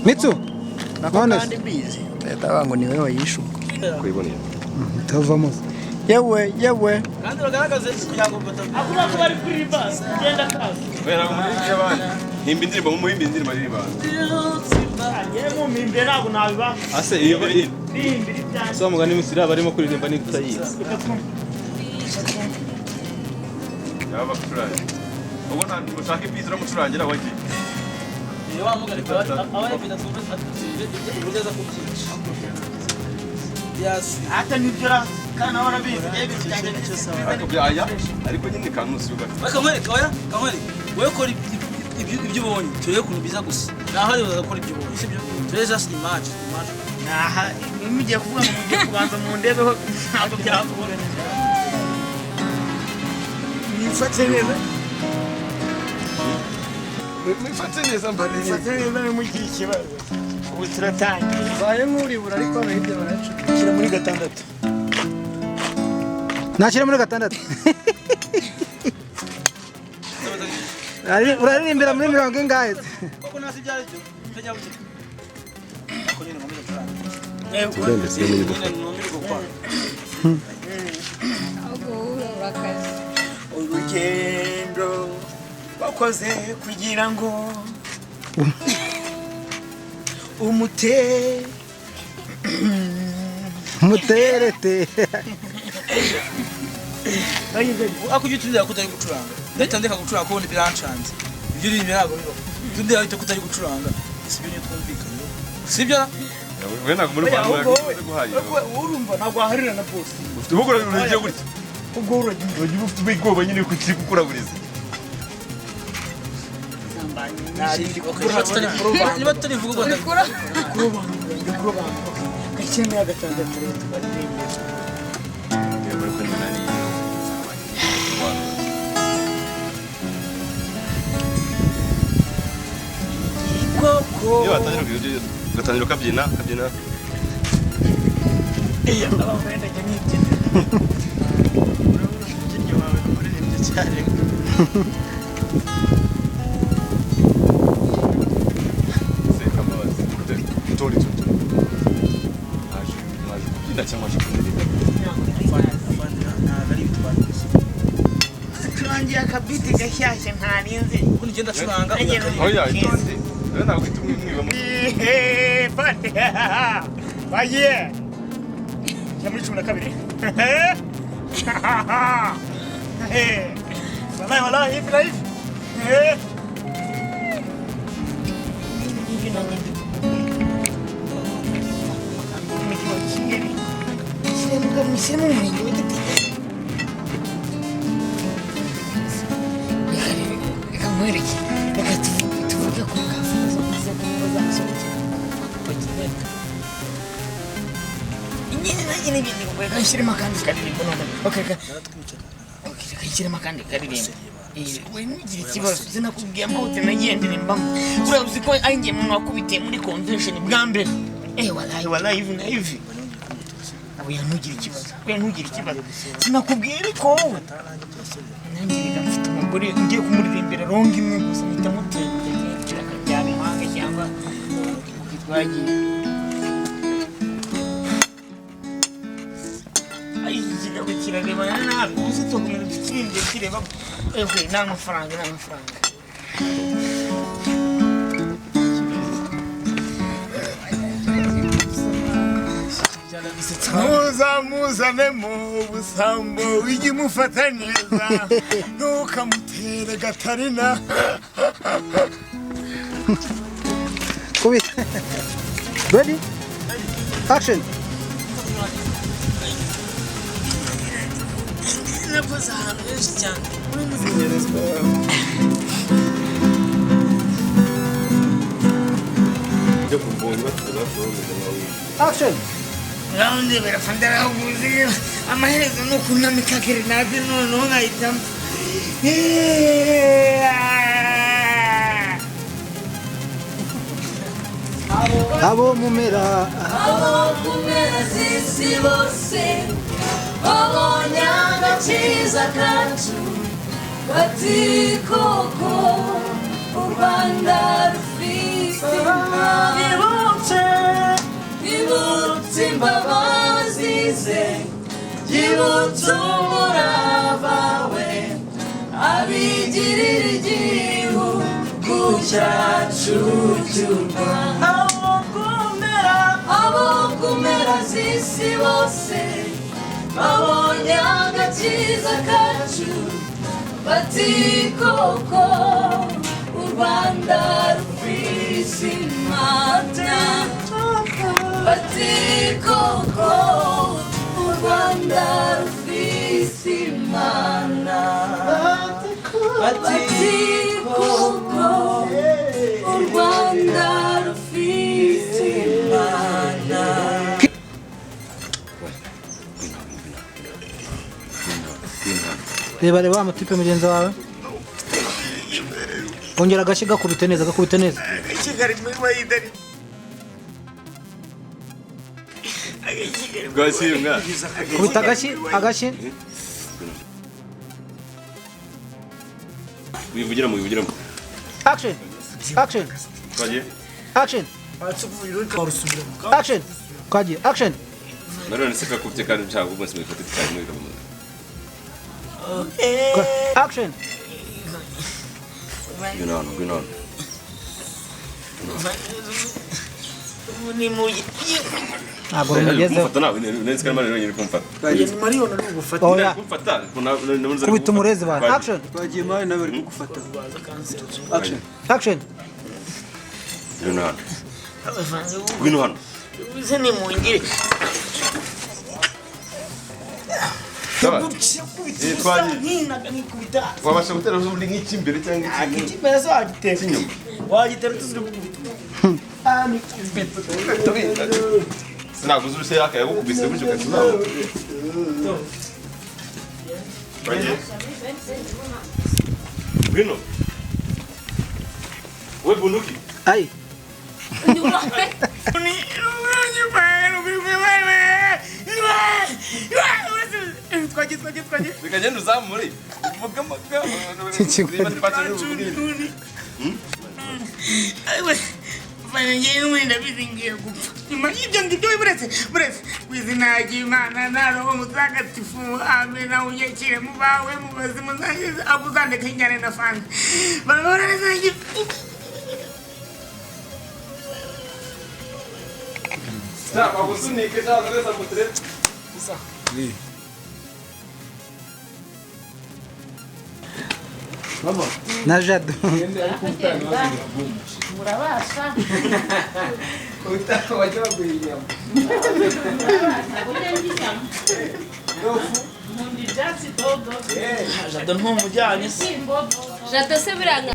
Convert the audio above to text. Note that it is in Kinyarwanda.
Mitsu none kandi bizi ndabango niwe wayishuka kwibonera tavamo yewe kandi bagaragaze kugira ngo akuma ko bari kuri bus genda kazi bera mu muri abandi himba indirimbo mu muhimba indirimbo ari bandi yemo mimbe ntabwo nabiba ase iyo bari bimbiri cyane so mugani musira barimo kuririmba ni kutayiza yaba kuturanye ubwo nta mushaka ibizira mucurangira wagiye iyo wamugari ko abaye bidatumba ugeza ku byinshi yes hata nibyo kana wana bizi ibintu cyane cyo sawa ariko byaya ariko nyine kanusi ugati bakamwereka oya kamwere wewe ko ibyo ubonye turebe kuntu biza gusa naho ari bazakora ibyo ubonye sibyo tureze just image naha mugiye kuvuga ngo mugiye kubanza mu ndebeho ntabwo byakubona nifatse neza mwifatse neza mbare nifatse neza mu gihe kibazo ubu turatangiye baye nk'uribura ariko hano hirya baraca shyira muri gatandatu nakire muri gatandatu uraririmbira muri 70 ingahe koko nasi byari byo tajya bukira ko nyine ngombe turanga turende sene urugendo wakoze kugira ngo muterete akujya utundira kutari gucuranga ndahita ndeka gucuranga kubona birancanze ibyo uri imbere ntabwo bibaho utundira ahita kutari gucuranga sibyo niyo twumvikanye sibyo we ntabwo muri Rwanda guhahira urumva ntabwo waharira na boss ufite ubugoro urugiye gutya ubwo uragiye ufite ubwoba nyine ko kiri kukuraburiza niba tutari vuga Rwanda kuroba icyenda ya gatandatu rero tubaririmbira iyo gatangira kabyina iya abafende njye nyibyinira urabona wawe kuririmbye cyane acyurangiye akabiti gashyashya ntarinze ubu nigenda acuranga oya itonde rero ntabwo uhita umwiba bagiye na muri 12 wallahi live Shirima kandi karirimbo none okay shirima kandi karirimbo we nigire kibazo sinakubwiye ngo utenagiye ndirimbamo urabuzi ko ainge muntu wakubitiye muri convention bwa mbere wallahi hivi we ntugire ikibazo sinakubwiye ariko wowe nanjye mfite umugore ngiye kumuririmbira rongi imwe gusa mpita mutegera kiraka cyane hanga cyangwa ukitwagiye kirareba nabi uzito kumenya ikindi kireba nta mafaranga muzanemo ubusambo w'igimufata neza ntukamutere gatarina ready action nakoze ahantu henshi cyane action Raundi berafandara ubuzi amaherezo no kunamika grenade noneho nkahitamo abo mumera z'isi bose babonye agakiza kacu bati koko u Rwanda rufite cyacu cy'u Rwanda abo ku mpera z'isi bose babonye agakiza kacu bati koko u Rwanda rufise imana bati koko u Rwanda rufise imana bati koko u Rwanda rufise imana. reba reba amatipe mugenzi wawe ongera agashyi gakubite neza kigali muri wayidari Rwasiyunga. kubita agashyi Wivugiramo. action Twagiye. action kwagiye action Narone se kakubye kandi nshaka ubwo se bifata cyane muri kamwe. action Gwino. ni muye ntabwo rumugeze Kumfata nawe nese kandi mari nyine kumfata. ni mariyo nari gufata oya Kumfata kubita umurezi bana action Twagiye mari nawe bari kugufata. action Gwino hano. uze ni mungire Twagiye. Wabasha gutera ubundi nk'iki imbere cyangwa iki? ikimbere so agitera Inyuma. wagitera tuzire gukubita Sinaguze uruse yakaye gukubise gutyo katuzamo. Twagiye. Gwino. We bunuki. ai twagiye Bikagenda uzamure. ndabizingiye gupfa nyuma y'ibyo ngibyo buretse kw'izina ry'Imana na Roho Mutagatifu amena unyakire mu bawe mu bazimu zanjye akuzandeka injyane na fande barabona neza Stop, agusunike cyangwa resa mutre. na jado murabasha Utako wajya bagurinyama. nkunda ibyatsi dodo jado ntumujyanye jado se biranga